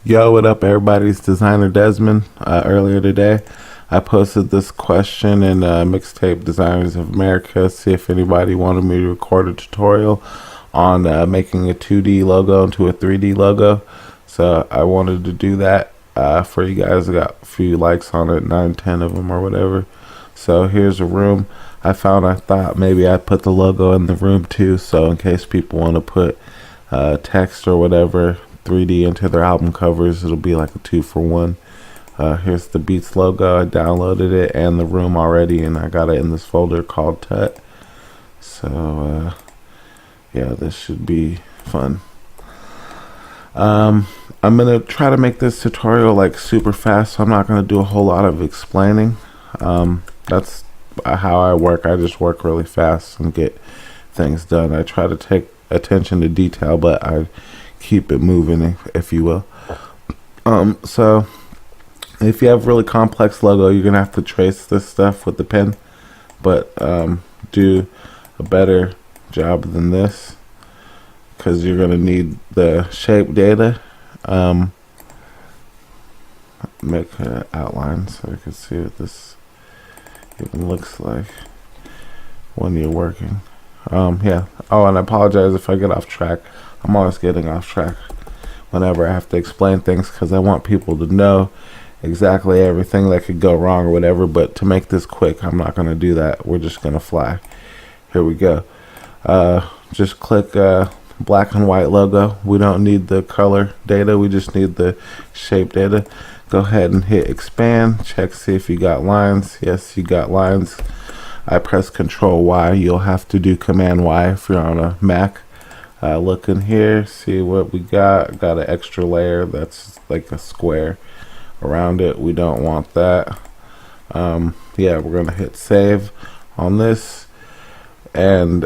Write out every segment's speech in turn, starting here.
Yo, what up, everybody's designer Desmond. Earlier today, I posted this question in Mixtape Designers of America. See if anybody wanted me to record a tutorial on making a 2D logo into a 3D logo. So I wanted to do that for you guys. I got a few likes on it, 9, 10 of them or whatever. So here's a room I found. I thought maybe I'd put the logo in the room too, so in case people want to put text or whatever 3D into their album covers, it'll be like a 2-for-1. Here's the Beats logo. I downloaded it and the room already, and I got it in this folder called Tut. So yeah, this should be fun. I'm gonna try to make this tutorial like super fast, so I'm not gonna do a whole lot of explaining. That's how I work. I just work really fast and get things done. I try to take attention to detail, but I keep it moving, if you will. So if you have really complex logo, you're gonna have to trace this stuff with the pen, but do a better job than this, because you're gonna need the shape data. Make an outline so you can see what this even looks like when you're working. Yeah. Oh, and I apologize if I get off track. I'm always getting off track whenever I have to explain things, because I want people to know exactly everything that could go wrong or whatever. But to make this quick, I'm not going to do that. We're just going to fly. Here we go. Just click black and white logo. We don't need the color data. We just need the shape data. Go ahead and hit expand. Check, see if you got lines. Yes, you got lines. I press Control Y. You'll have to do Command Y if you're on a Mac. Look in here, see what we got. Got an extra layer that's like a square around it. We don't want that. Yeah, we're gonna hit save on this and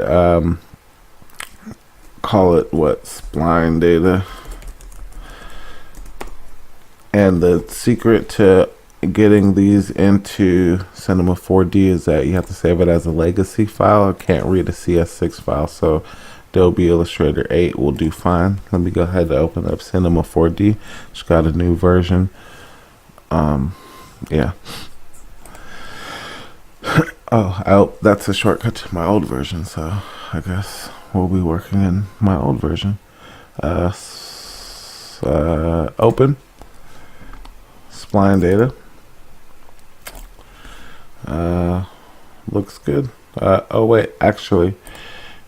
call it what? Spline data. And the secret to getting these into Cinema 4D is that you have to save it as a legacy file. I can't read a CS6 file, so Adobe Illustrator 8 will do fine. Let me go ahead and open up Cinema 4D. Just got a new version. Yeah. Oh, that's a shortcut to my old version, so I guess we'll be working in my old version. Open Spline data. Looks good. Oh wait, actually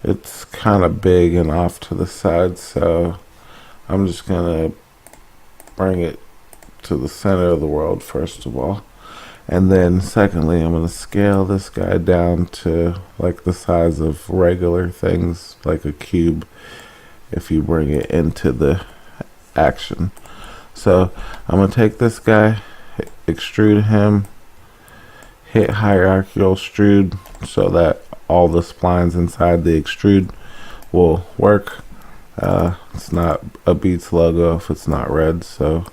it's kind of big and off to the side, so I'm just gonna bring it to the center of the world first of all, and then secondly I'm gonna scale this guy down to like the size of regular things, like a cube, if you bring it into the action. So I'm gonna take this guy, extrude him, hit hierarchical extrude so that all the splines inside the extrude will work. It's not a Beats logo if it's not red, so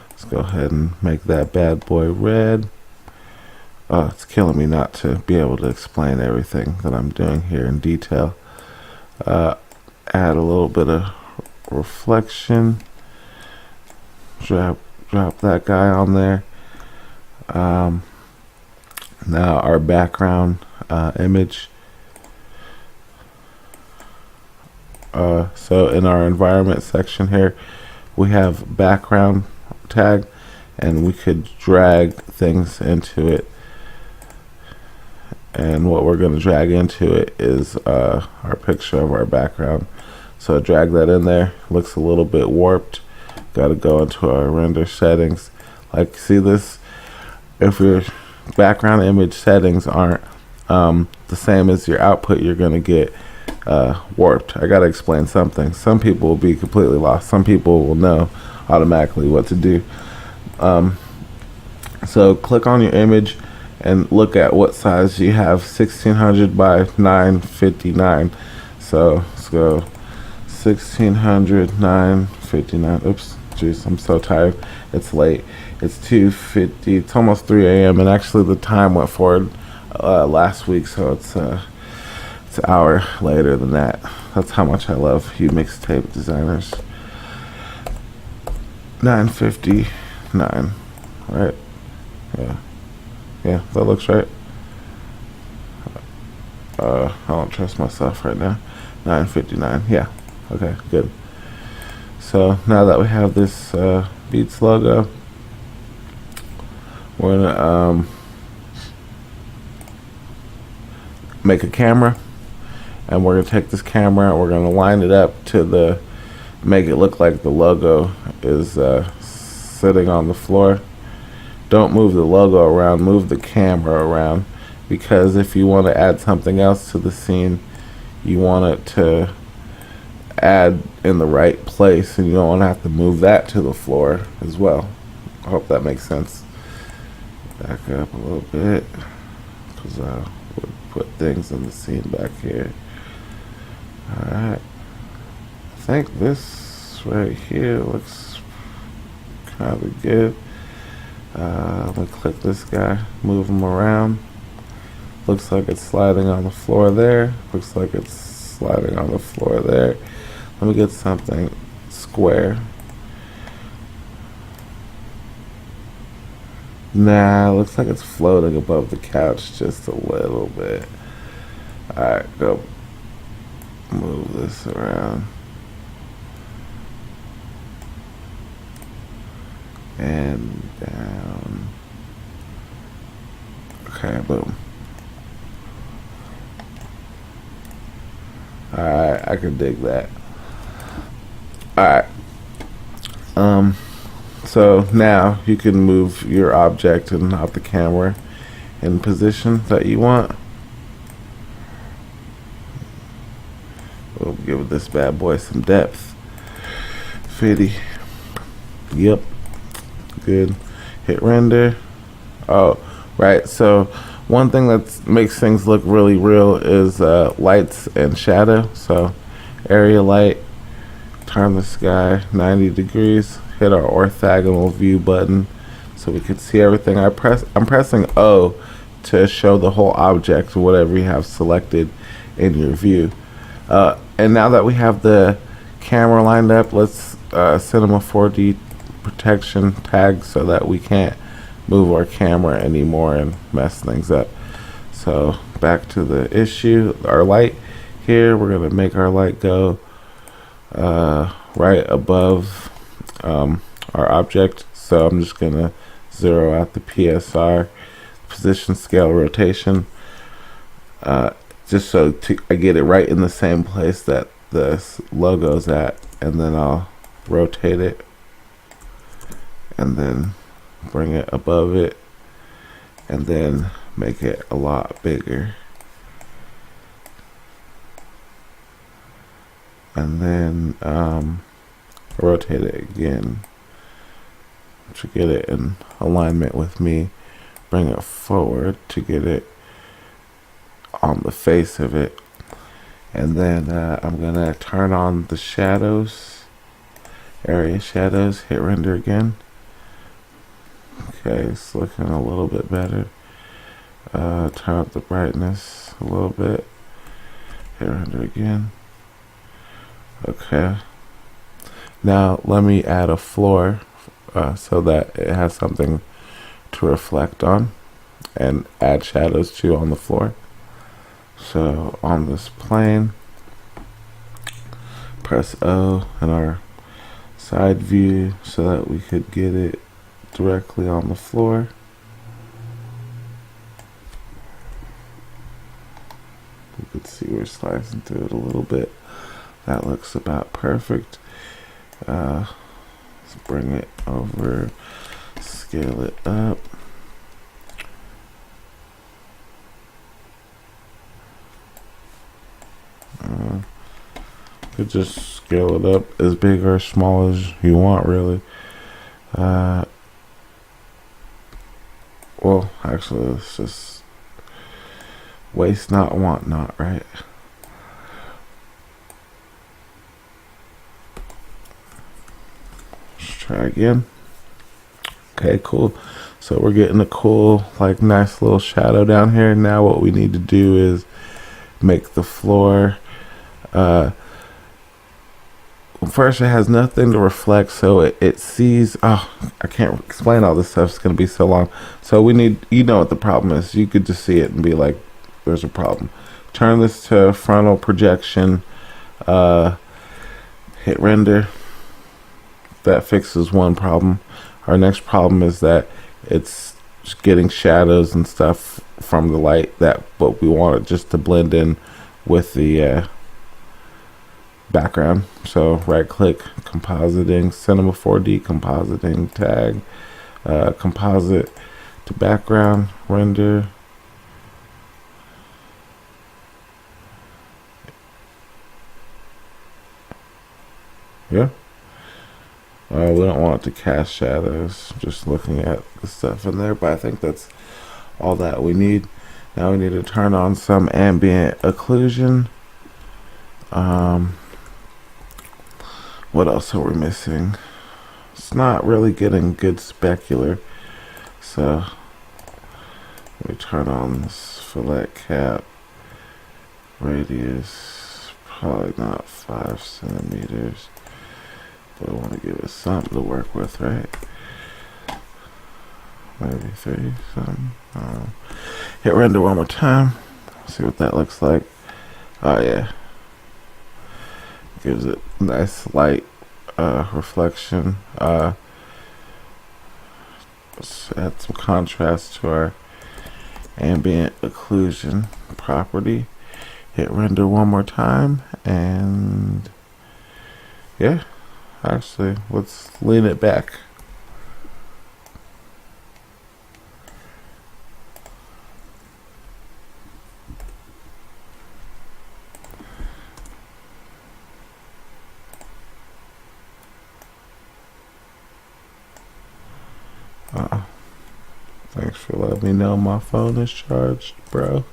let's go ahead and make that bad boy red. Oh, it's killing me not to be able to explain everything that I'm doing here in detail. Add a little bit of reflection. Drop that guy on there. Now our background image. So in our environment section here, we have background tag, and we could drag things into it. And what we're going to drag into it is our picture of our background. So drag that in there. Looks a little bit warped. Got to go into our render settings. Like, see this? If your background image settings aren't the same as your output, you're going to get warped. I got to explain something. Some people will be completely lost. Some people will know automatically what to do. So click on your image and look at what size you have. 1600 by 959. So let's go 1600 959. Oops, jeez, I'm so tired. It's late. It's 2:50. It's almost 3 a.m. and actually the time went forward last week, so it's an hour later than that. That's how much I love you mixtape designers. 9:59, right? Yeah, that looks right. I don't trust myself right now. 9:59, yeah. Okay, good. So now that we have this Beats logo, we're gonna make a camera, and we're gonna take this camera and we're gonna line it up to make it look like the logo is sitting on the floor. Don't move the logo around, move the camera around, because if you want to add something else to the scene, you want it to add in the right place, and you don't want to have to move that to the floor as well. I hope that makes sense. Back up a little bit, because I would put things in the scene back here. Alright, I think this right here looks kind of good. Let me click this guy, move him around. Looks like it's sliding on the floor there. Looks like it's sliding on the floor there. Let me get something square. Nah, looks like it's floating above the couch just a little bit. Alright, go move this around. And down. Okay, boom. Alright, I can dig that. Alright. So now you can move your object and not the camera in position that you want. We'll give this bad boy some depth. 50. Yep. Good. Hit render. Oh, right. So one thing that makes things look really real is lights and shadow. So area light, turn the sky 90 degrees, hit our orthogonal view button so we can see everything. I'm pressing O to show the whole object or whatever you have selected in your view. And now that we have the camera lined up, let's set them a 4D protection tag so that we can't move our camera anymore and mess things up. So back to the issue, our light here, we're gonna make our light go right above our object. So I'm just gonna zero out the PSR, position, scale, rotation, just so I get it right in the same place that the logo's at, and then I'll rotate it and then bring it above it and then make it a lot bigger, and then rotate it again to get it in alignment with me, bring it forward to get it on the face of it, and then I'm gonna turn on the shadows, area shadows, hit render again. Okay, it's looking a little bit better. Turn up the brightness a little bit, hit render again. Okay, now let me add a floor so that it has something to reflect on and add shadows to on the floor. So on this plane, press O in our side view so that we could get it directly on the floor. You could see we're slicing through it a little bit. That looks about perfect. Let's bring it over, scale it up. Could just scale it up as big or small as you want, really. Well, actually, let's just waste not, want not, right? Let's try again. Okay, cool. So we're getting a cool, like, nice little shadow down here. Now what we need to do is make the floor first, it has nothing to reflect, so it sees. Oh, I can't explain all this stuff. It's gonna be so long. So we need, you know what the problem is. You could just see it and be like, "There's a problem." Turn this to frontal projection. Hit render. That fixes one problem. Our next problem is that it's just getting shadows and stuff from the light, but we want it just to blend in with the background. So right click, compositing, Cinema 4D compositing, tag, composite to background, render. Yeah. We don't want it to cast shadows, just looking at the stuff in there, but I think that's all that we need. Now we need to turn on some ambient occlusion. What else are we missing? It's not really getting good specular, so we turn on this fillet cap. Radius, probably not 5 centimeters. But I want to give it something to work with, right? Maybe 3 something. Hit render one more time. See what that looks like. Oh yeah, gives it nice light reflection. Let's add some contrast to our ambient occlusion property. Hit render one more time, and yeah. Actually, let's lean it back. Thanks for letting me know my phone is charged, bro.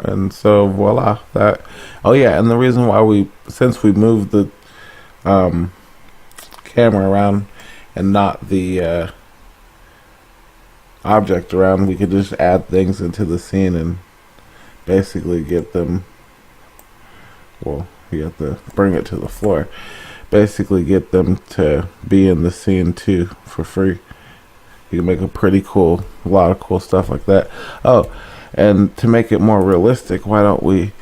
And so voila, that. Oh yeah, and the reason why since we moved the camera around and not the object around, we could just add things into the scene and basically get them. Well, you have to bring it to the floor. Basically, get them to be in the scene too for free. You can make a lot of cool stuff like that. Oh. And to make it more realistic, why don't we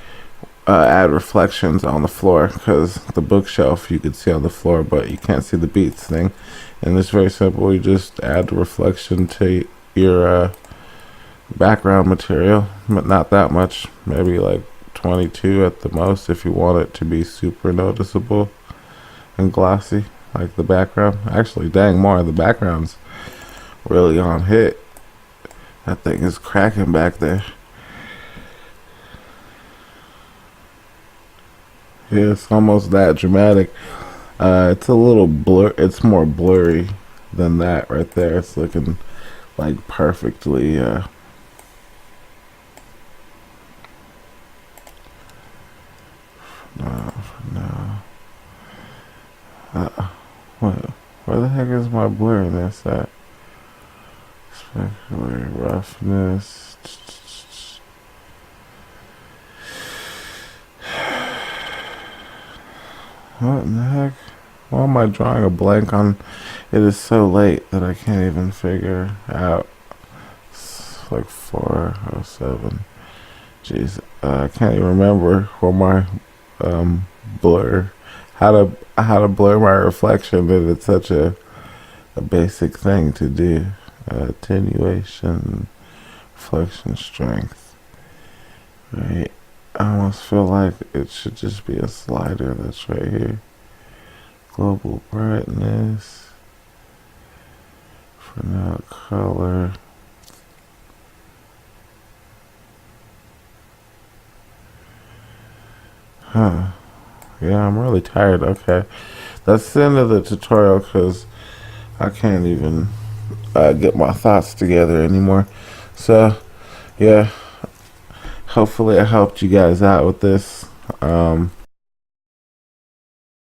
add reflections on the floor? Because the bookshelf you could see on the floor, but you can't see the beats thing. And it's very simple. You just add the reflection to your background material, but not that much. Maybe like 22 at the most if you want it to be super noticeable and glossy, like the background. Actually, dang, more. The background's really on hit. That thing is cracking back there. Yeah, it's almost that dramatic. It's a little blur. It's more blurry than that right there. It's looking like perfectly. No. Where the heck is my blurriness at? Specular roughness. What in the heck? Why am I drawing a blank on? It is so late that I can't even figure out. It's like 4:07. Jeez, I can't even remember where my blur. How to blur my reflection, but it's such a basic thing to do. Attenuation, reflection strength. Right. I almost feel like it should just be a slider that's right here. Global brightness. For now, color. Huh. Yeah, I'm really tired. Okay. That's the end of the tutorial because I can't even get my thoughts together anymore. So, yeah. Hopefully I helped you guys out with this.